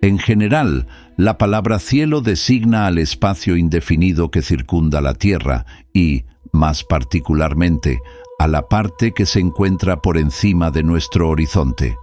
En general, la palabra cielo designa al espacio indefinido que circunda la Tierra y, más particularmente, a la parte que se encuentra por encima de nuestro horizonte.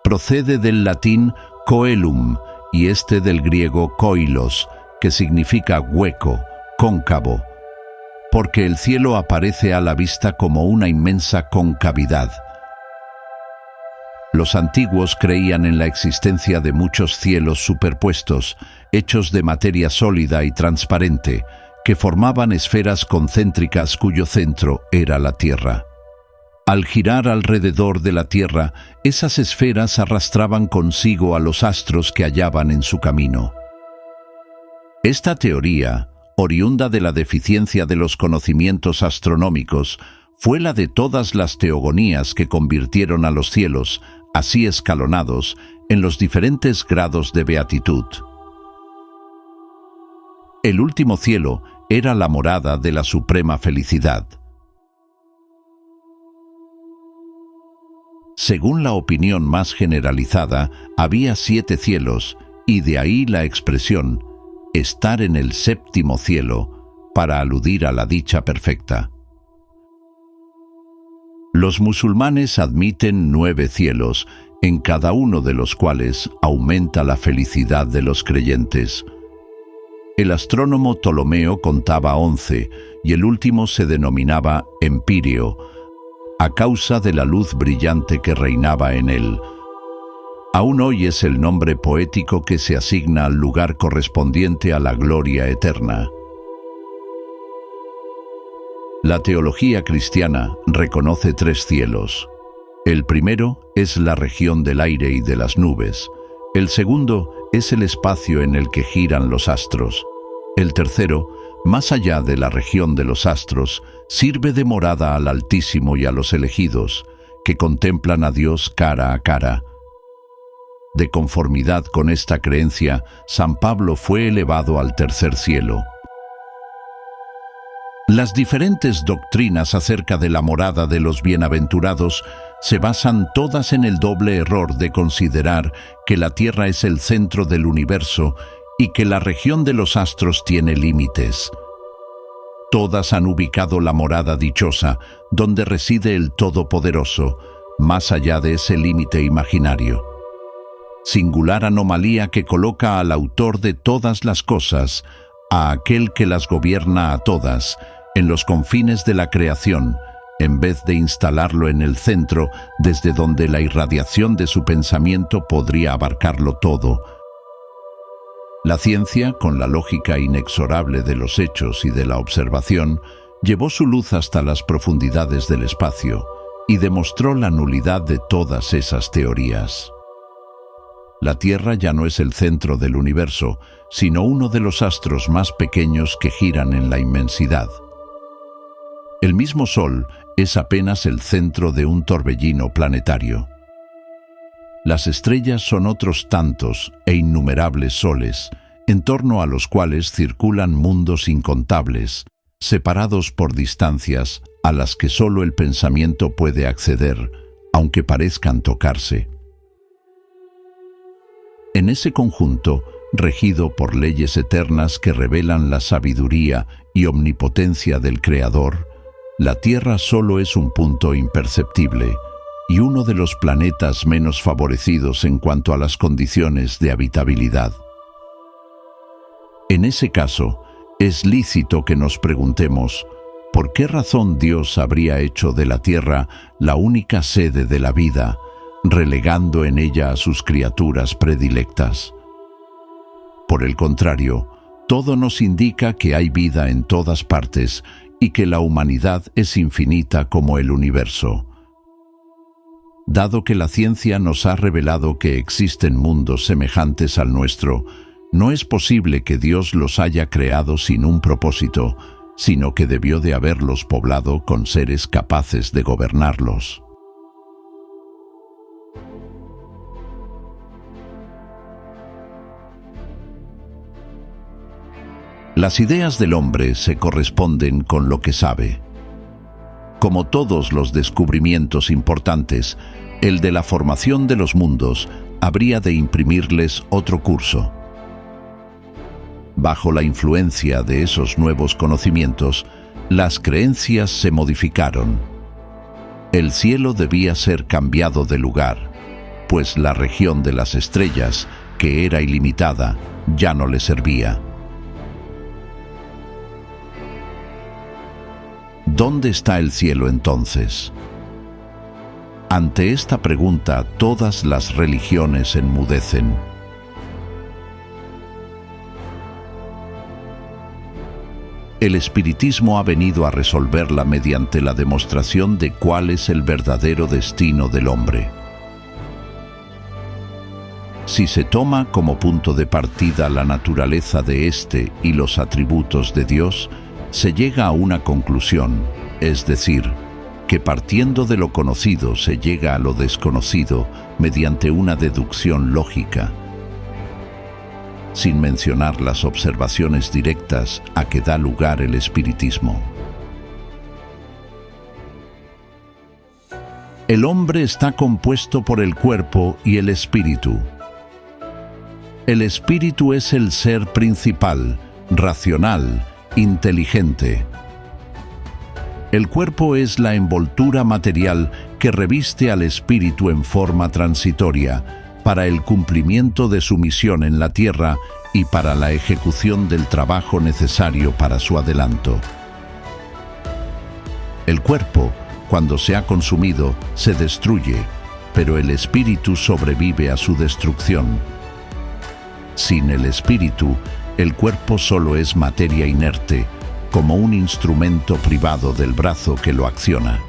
Procede del latín coelum y del griego koilos, que significa hueco, cóncavo, porque el cielo aparece a la vista como una inmensa concavidad. Los antiguos creían en la existencia de muchos cielos superpuestos, hechos de materia sólida y transparente, que formaban esferas concéntricas cuyo centro era la Tierra. Al girar alrededor de la Tierra, esas esferas arrastraban consigo a los astros que hallaban en su camino. Esta teoría, oriunda de la deficiencia de los conocimientos astronómicos, fue la de todas las teogonías que convirtieron a los cielos, así escalonados, en los diferentes grados de beatitud. El último cielo era la morada de la suprema felicidad. Según la opinión más generalizada, había 7 cielos, y de ahí la expresión «estar en el séptimo cielo», para aludir a la dicha perfecta. Los musulmanes admiten 9 cielos, en cada uno de los cuales aumenta la felicidad de los creyentes. El astrónomo Ptolomeo contaba 11, y el último se denominaba Empíreo, a causa de la luz brillante que reinaba en él. Aún hoy es el nombre poético que se asigna al lugar correspondiente a la gloria eterna. La teología cristiana reconoce 3 cielos. El primero es la región del aire y de las nubes. El segundo es el espacio en el que giran los astros. El tercero, más allá de la región de los astros, sirve de morada al Altísimo y a los elegidos, que contemplan a Dios cara a cara. De conformidad con esta creencia, San Pablo fue elevado al tercer cielo. Las diferentes doctrinas acerca de la morada de los bienaventurados se basan todas en el doble error de considerar que la Tierra es el centro del universo y que la región de los astros tiene límites. Todas han ubicado la morada dichosa, donde reside el Todopoderoso, más allá de ese límite imaginario. Singular anomalía que coloca al autor de todas las cosas, a aquel que las gobierna a todas, en los confines de la creación, en vez de instalarlo en el centro, desde donde la irradiación de su pensamiento podría abarcarlo todo. La ciencia, con la lógica inexorable de los hechos y de la observación, llevó su luz hasta las profundidades del espacio y demostró la nulidad de todas esas teorías. La Tierra ya no es el centro del universo, sino uno de los astros más pequeños que giran en la inmensidad. El mismo Sol es apenas el centro de un torbellino planetario. Las estrellas son otros tantos e innumerables soles, en torno a los cuales circulan mundos incontables, separados por distancias a las que solo el pensamiento puede acceder, aunque parezcan tocarse. En ese conjunto, regido por leyes eternas que revelan la sabiduría y omnipotencia del Creador, la Tierra solo es un punto imperceptible y uno de los planetas menos favorecidos en cuanto a las condiciones de habitabilidad. En ese caso, es lícito que nos preguntemos ¿por qué razón Dios habría hecho de la Tierra la única sede de la vida, relegando en ella a sus criaturas predilectas? Por el contrario, todo nos indica que hay vida en todas partes y que la humanidad es infinita como el universo. Dado que la ciencia nos ha revelado que existen mundos semejantes al nuestro, no es posible que Dios los haya creado sin un propósito, sino que debió de haberlos poblado con seres capaces de gobernarlos. Las ideas del hombre se corresponden con lo que sabe. Como todos los descubrimientos importantes, el de la formación de los mundos habría de imprimirles otro curso. Bajo la influencia de esos nuevos conocimientos, las creencias se modificaron. El cielo debía ser cambiado de lugar, pues la región de las estrellas, que era ilimitada, ya no le servía. ¿Dónde está el cielo entonces? Ante esta pregunta, todas las religiones enmudecen. El espiritismo ha venido a resolverla mediante la demostración de cuál es el verdadero destino del hombre. Si se toma como punto de partida la naturaleza de éste y los atributos de Dios, se llega a una conclusión, es decir, que partiendo de lo conocido se llega a lo desconocido mediante una deducción lógica, sin mencionar las observaciones directas a que da lugar el espiritismo. El hombre está compuesto por el cuerpo y el espíritu. El espíritu es el ser principal, racional, inteligente. El cuerpo es la envoltura material que reviste al espíritu en forma transitoria para el cumplimiento de su misión en la tierra y para la ejecución del trabajo necesario para su adelanto. El cuerpo, cuando se ha consumido, se destruye, pero el espíritu sobrevive a su destrucción. Sin el espíritu, el cuerpo solo es materia inerte, como un instrumento privado del brazo que lo acciona.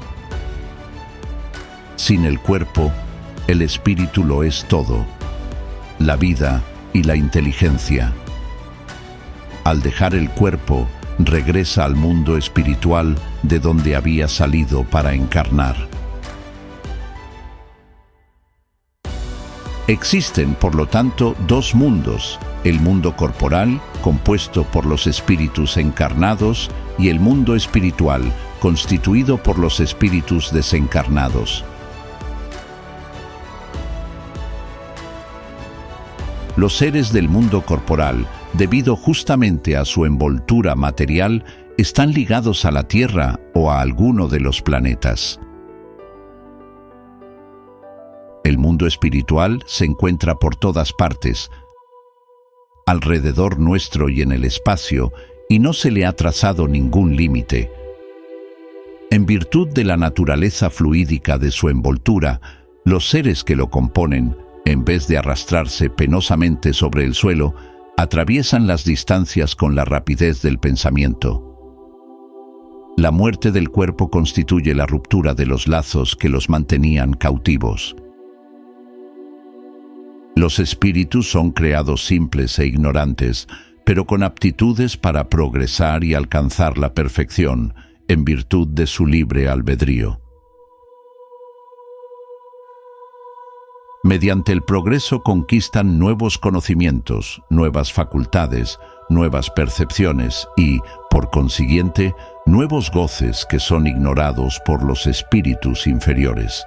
Sin el cuerpo, el espíritu lo es todo, la vida y la inteligencia. Al dejar el cuerpo, regresa al mundo espiritual de donde había salido para encarnar. Existen, por lo tanto, dos mundos: el mundo corporal, compuesto por los espíritus encarnados, y el mundo espiritual, constituido por los espíritus desencarnados. Los seres del mundo corporal, debido justamente a su envoltura material, están ligados a la Tierra o a alguno de los planetas. El mundo espiritual se encuentra por todas partes, alrededor nuestro y en el espacio, y no se le ha trazado ningún límite. En virtud de la naturaleza fluídica de su envoltura, los seres que lo componen, en vez de arrastrarse penosamente sobre el suelo, atraviesan las distancias con la rapidez del pensamiento. La muerte del cuerpo constituye la ruptura de los lazos que los mantenían cautivos. Los espíritus son creados simples e ignorantes, pero con aptitudes para progresar y alcanzar la perfección, en virtud de su libre albedrío. Mediante el progreso conquistan nuevos conocimientos, nuevas facultades, nuevas percepciones y, por consiguiente, nuevos goces que son ignorados por los espíritus inferiores.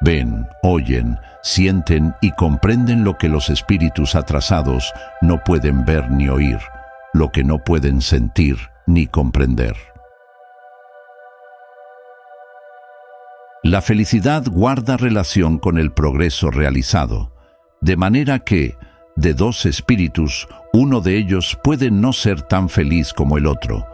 Ven, oyen, sienten y comprenden lo que los espíritus atrasados no pueden ver ni oír, lo que no pueden sentir ni comprender. La felicidad guarda relación con el progreso realizado, de manera que, de dos espíritus, uno de ellos puede no ser tan feliz como el otro,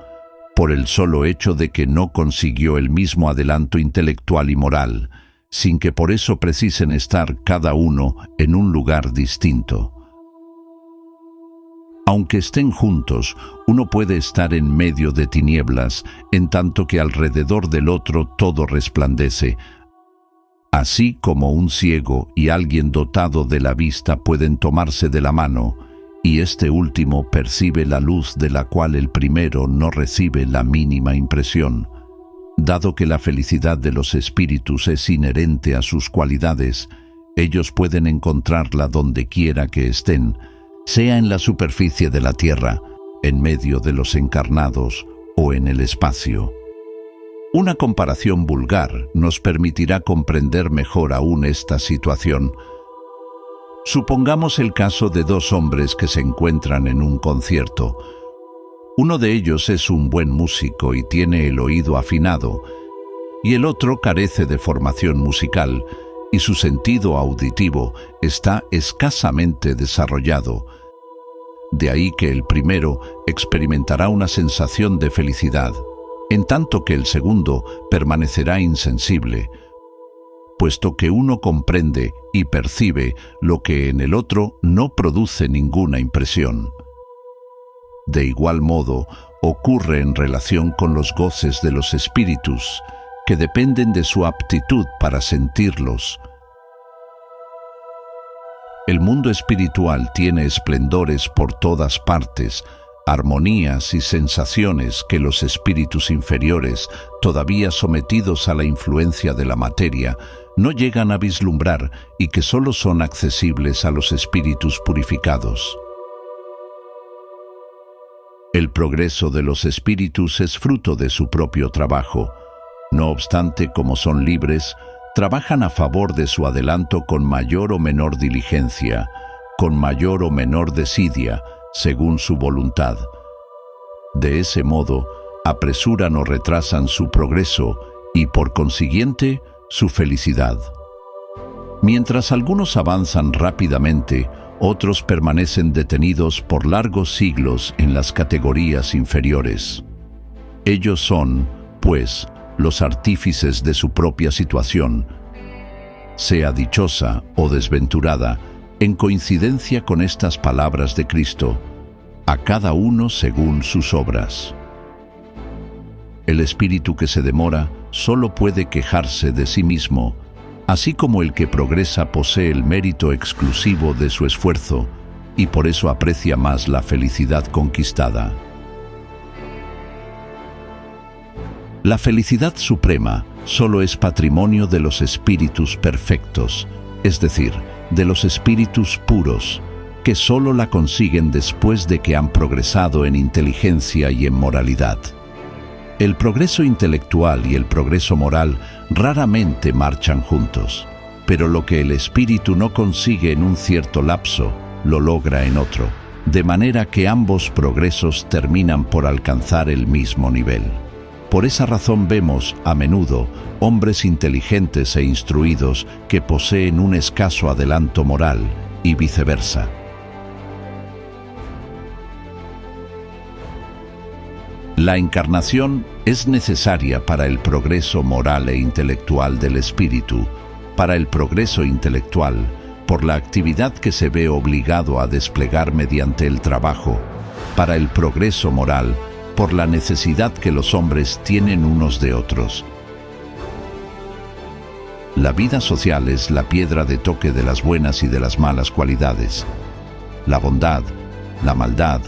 por el solo hecho de que no consiguió el mismo adelanto intelectual y moral, sin que por eso precisen estar cada uno en un lugar distinto. Aunque estén juntos, uno puede estar en medio de tinieblas, en tanto que alrededor del otro todo resplandece, así como un ciego y alguien dotado de la vista pueden tomarse de la mano, y este último percibe la luz de la cual el primero no recibe la mínima impresión. Dado que la felicidad de los espíritus es inherente a sus cualidades, ellos pueden encontrarla donde quiera que estén, sea en la superficie de la tierra, en medio de los encarnados o en el espacio. Una comparación vulgar nos permitirá comprender mejor aún esta situación. Supongamos el caso de dos hombres que se encuentran en un concierto. Uno de ellos es un buen músico y tiene el oído afinado, y el otro carece de formación musical y su sentido auditivo está escasamente desarrollado. De ahí que el primero experimentará una sensación de felicidad, en tanto que el segundo permanecerá insensible, puesto que uno comprende y percibe lo que en el otro no produce ninguna impresión. De igual modo, ocurre en relación con los goces de los espíritus, que dependen de su aptitud para sentirlos. El mundo espiritual tiene esplendores por todas partes, armonías y sensaciones que los espíritus inferiores, todavía sometidos a la influencia de la materia, no llegan a vislumbrar y que solo son accesibles a los espíritus purificados. El progreso de los espíritus es fruto de su propio trabajo. No obstante, como son libres, trabajan a favor de su adelanto con mayor o menor diligencia, con mayor o menor desidia, según su voluntad. De ese modo, apresuran o retrasan su progreso y, por consiguiente, su felicidad. Mientras algunos avanzan rápidamente, otros permanecen detenidos por largos siglos en las categorías inferiores. Ellos son, pues, los artífices de su propia situación, sea dichosa o desventurada, en coincidencia con estas palabras de Cristo: a cada uno según sus obras. El espíritu que se demora solo puede quejarse de sí mismo, así como el que progresa posee el mérito exclusivo de su esfuerzo y por eso aprecia más la felicidad conquistada. La felicidad suprema solo es patrimonio de los espíritus perfectos, es decir, de los espíritus puros, que solo la consiguen después de que han progresado en inteligencia y en moralidad. El progreso intelectual y el progreso moral raramente marchan juntos, pero lo que el espíritu no consigue en un cierto lapso, lo logra en otro, de manera que ambos progresos terminan por alcanzar el mismo nivel. Por esa razón vemos, a menudo, hombres inteligentes e instruidos que poseen un escaso adelanto moral y viceversa. La encarnación es necesaria para el progreso moral e intelectual del espíritu. Para el progreso intelectual, por la actividad que se ve obligado a desplegar mediante el trabajo. Para el progreso moral, por la necesidad que los hombres tienen unos de otros. La vida social es la piedra de toque de las buenas y de las malas cualidades. La bondad, la maldad,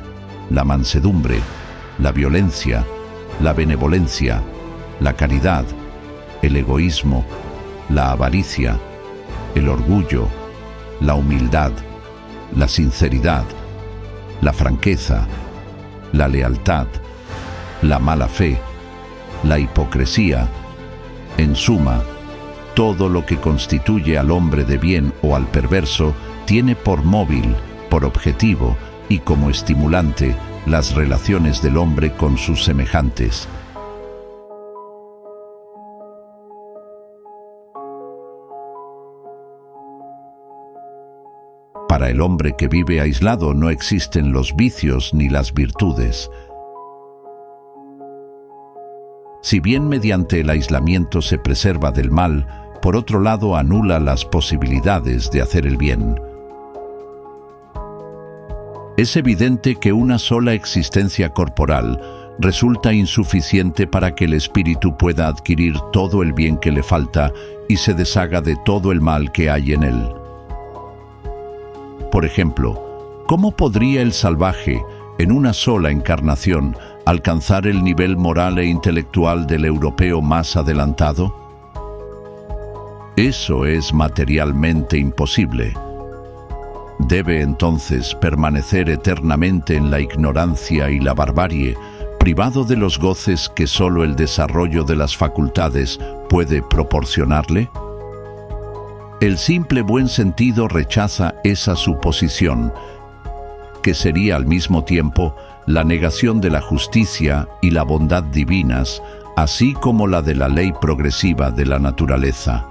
la mansedumbre, la violencia, la benevolencia, la caridad, el egoísmo, la avaricia, el orgullo, la humildad, la sinceridad, la franqueza, la lealtad, la mala fe, la hipocresía, en suma, todo lo que constituye al hombre de bien o al perverso tiene por móvil, por objetivo y como estimulante las relaciones del hombre con sus semejantes. Para el hombre que vive aislado no existen los vicios ni las virtudes. Si bien mediante el aislamiento se preserva del mal, por otro lado anula las posibilidades de hacer el bien. Es evidente que una sola existencia corporal resulta insuficiente para que el espíritu pueda adquirir todo el bien que le falta y se deshaga de todo el mal que hay en él. Por ejemplo, ¿cómo podría el salvaje, en una sola encarnación, alcanzar el nivel moral e intelectual del europeo más adelantado? Eso es materialmente imposible. Debe entonces permanecer eternamente en la ignorancia y la barbarie, privado de los goces que solo el desarrollo de las facultades puede proporcionarle. El simple buen sentido rechaza esa suposición, que sería al mismo tiempo la negación de la justicia y la bondad divinas, así como la de la ley progresiva de la naturaleza.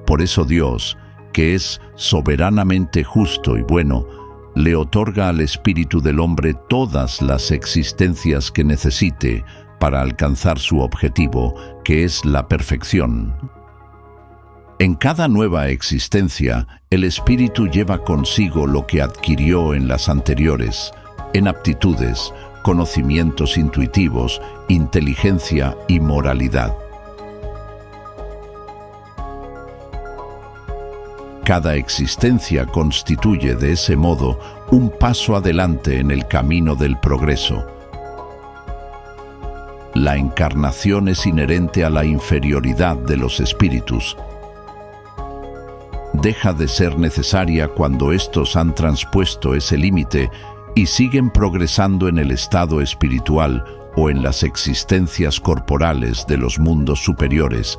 Por eso Dios, que es soberanamente justo y bueno, le otorga al espíritu del hombre todas las existencias que necesite para alcanzar su objetivo, que es la perfección. En cada nueva existencia, el espíritu lleva consigo lo que adquirió en las anteriores, en aptitudes, conocimientos intuitivos, inteligencia y moralidad. Cada existencia constituye de ese modo un paso adelante en el camino del progreso. La encarnación es inherente a la inferioridad de los espíritus. Deja de ser necesaria cuando éstos han transpuesto ese límite y siguen progresando en el estado espiritual o en las existencias corporales de los mundos superiores,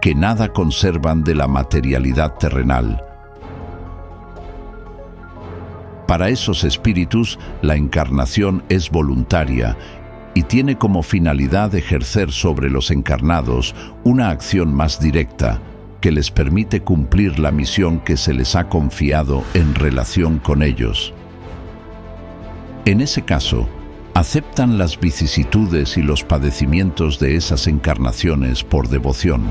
que nada conservan de la materialidad terrenal. Para esos espíritus, la encarnación es voluntaria y tiene como finalidad ejercer sobre los encarnados una acción más directa, que les permite cumplir la misión que se les ha confiado en relación con ellos. En ese caso, aceptan las vicisitudes y los padecimientos de esas encarnaciones por devoción.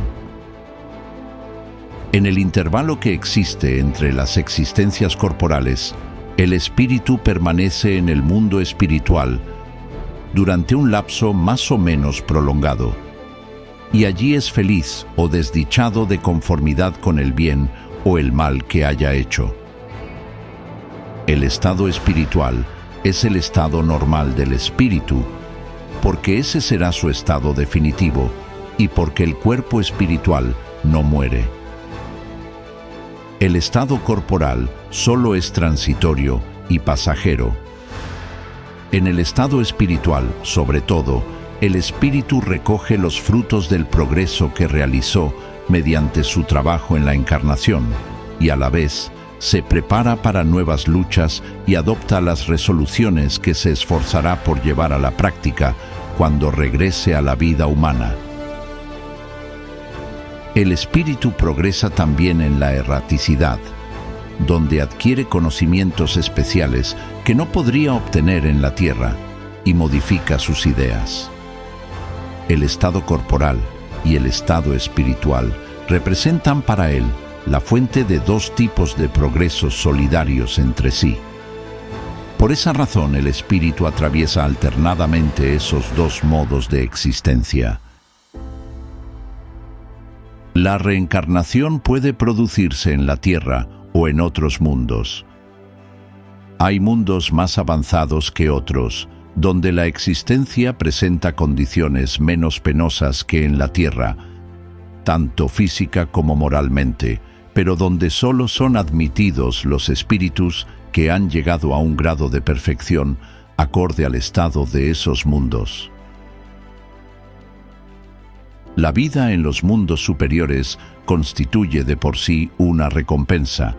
En el intervalo que existe entre las existencias corporales, el espíritu permanece en el mundo espiritual durante un lapso más o menos prolongado, y allí es feliz o desdichado de conformidad con el bien o el mal que haya hecho. El estado espiritual es el estado normal del espíritu, porque ese será su estado definitivo y porque el cuerpo espiritual no muere. El estado corporal solo es transitorio y pasajero. En el estado espiritual, sobre todo, el espíritu recoge los frutos del progreso que realizó mediante su trabajo en la encarnación y a la vez se prepara para nuevas luchas y adopta las resoluciones que se esforzará por llevar a la práctica cuando regrese a la vida humana. El espíritu progresa también en la erraticidad, donde adquiere conocimientos especiales que no podría obtener en la tierra y modifica sus ideas. El estado corporal y el estado espiritual representan para él la fuente de dos tipos de progresos solidarios entre sí. Por esa razón el espíritu atraviesa alternadamente esos dos modos de existencia. La reencarnación puede producirse en la Tierra o en otros mundos. Hay mundos más avanzados que otros, donde la existencia presenta condiciones menos penosas que en la Tierra, tanto física como moralmente, pero donde solo son admitidos los espíritus que han llegado a un grado de perfección acorde al estado de esos mundos. La vida en los mundos superiores constituye de por sí una recompensa,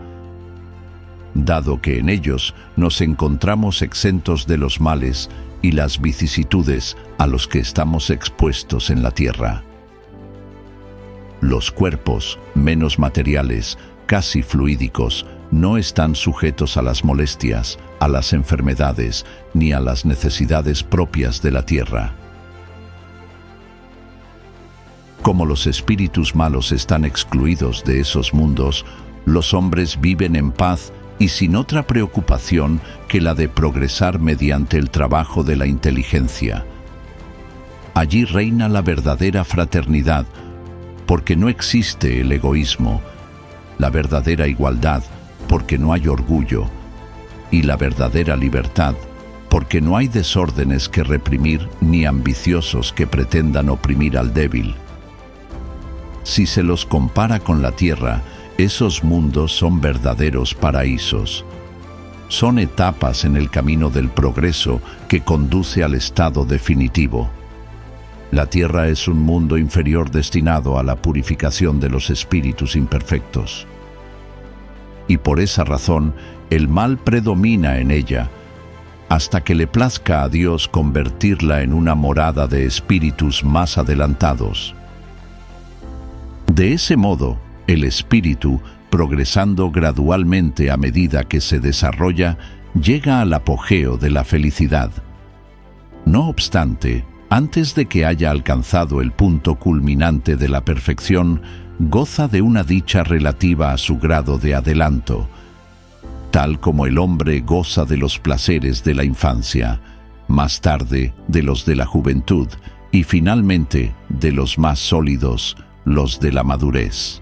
dado que en ellos nos encontramos exentos de los males y las vicisitudes a los que estamos expuestos en la tierra. Los cuerpos, menos materiales, casi fluídicos, no están sujetos a las molestias, a las enfermedades, ni a las necesidades propias de la tierra. Como los espíritus malos están excluidos de esos mundos, los hombres viven en paz y sin otra preocupación que la de progresar mediante el trabajo de la inteligencia. Allí reina la verdadera fraternidad, porque no existe el egoísmo, la verdadera igualdad, porque no hay orgullo, y la verdadera libertad, porque no hay desórdenes que reprimir ni ambiciosos que pretendan oprimir al débil. Si se los compara con la tierra, esos mundos son verdaderos paraísos. Son etapas en el camino del progreso que conduce al estado definitivo. La tierra es un mundo inferior destinado a la purificación de los espíritus imperfectos. Y por esa razón, el mal predomina en ella, hasta que le plazca a Dios convertirla en una morada de espíritus más adelantados. De ese modo, el espíritu, progresando gradualmente a medida que se desarrolla, llega al apogeo de la felicidad. No obstante, antes de que haya alcanzado el punto culminante de la perfección, goza de una dicha relativa a su grado de adelanto, tal como el hombre goza de los placeres de la infancia, más tarde de los de la juventud y finalmente de los más sólidos, los de la madurez.